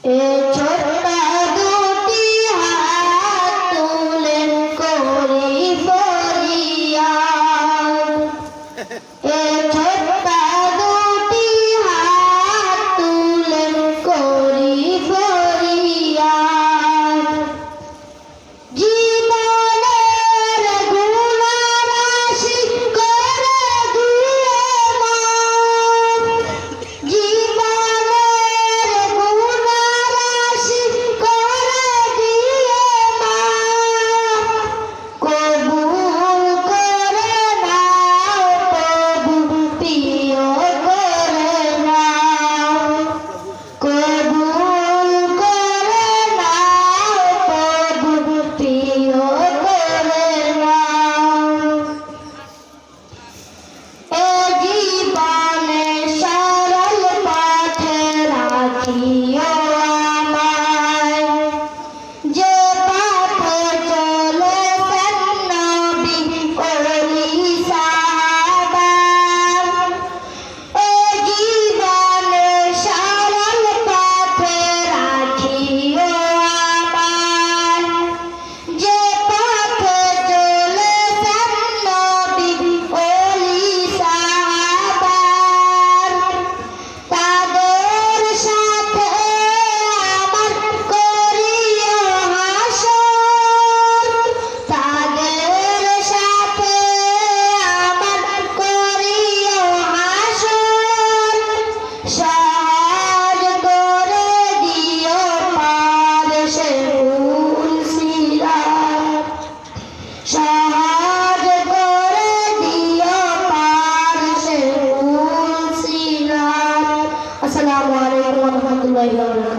এ ছোট্ট দুটি হাত তুলে করি ফরিয়াদ, এ ছোট্ট দুটি হাত তুলে করি ফরিয়াদ। জীবনের গুনাহ রাশি করে দিয়ে মাফ, জীবনের গুনাহ রাশি করে দিয়ে মাফ। কবুল করে নাও প্রভু, প্রিয় করে নাও, কবুল করে নাও প্রভু, প্রিয় করে নাও। এ জীবনে সরল পথে রাখিও আমায়, যে পথে চলেছেন নবী ওলি সাহাবা। এ জীবনে সরল পথে রাখিও আমায়, যে পথে চলেছেন নবী ওলি সাহাবা। তাদের সাথে আমার করিও হাসর, তাদের সাথে আমার করিও হাসর। সহজ করে দিও পার সে ভুল সিরাত, সহজ করে দিও পার সে ভুল সিরাত। আসসালামু আলাইকুম ওয়া রাহমাতুল্লাহি ওয়া বারাকাতুহু।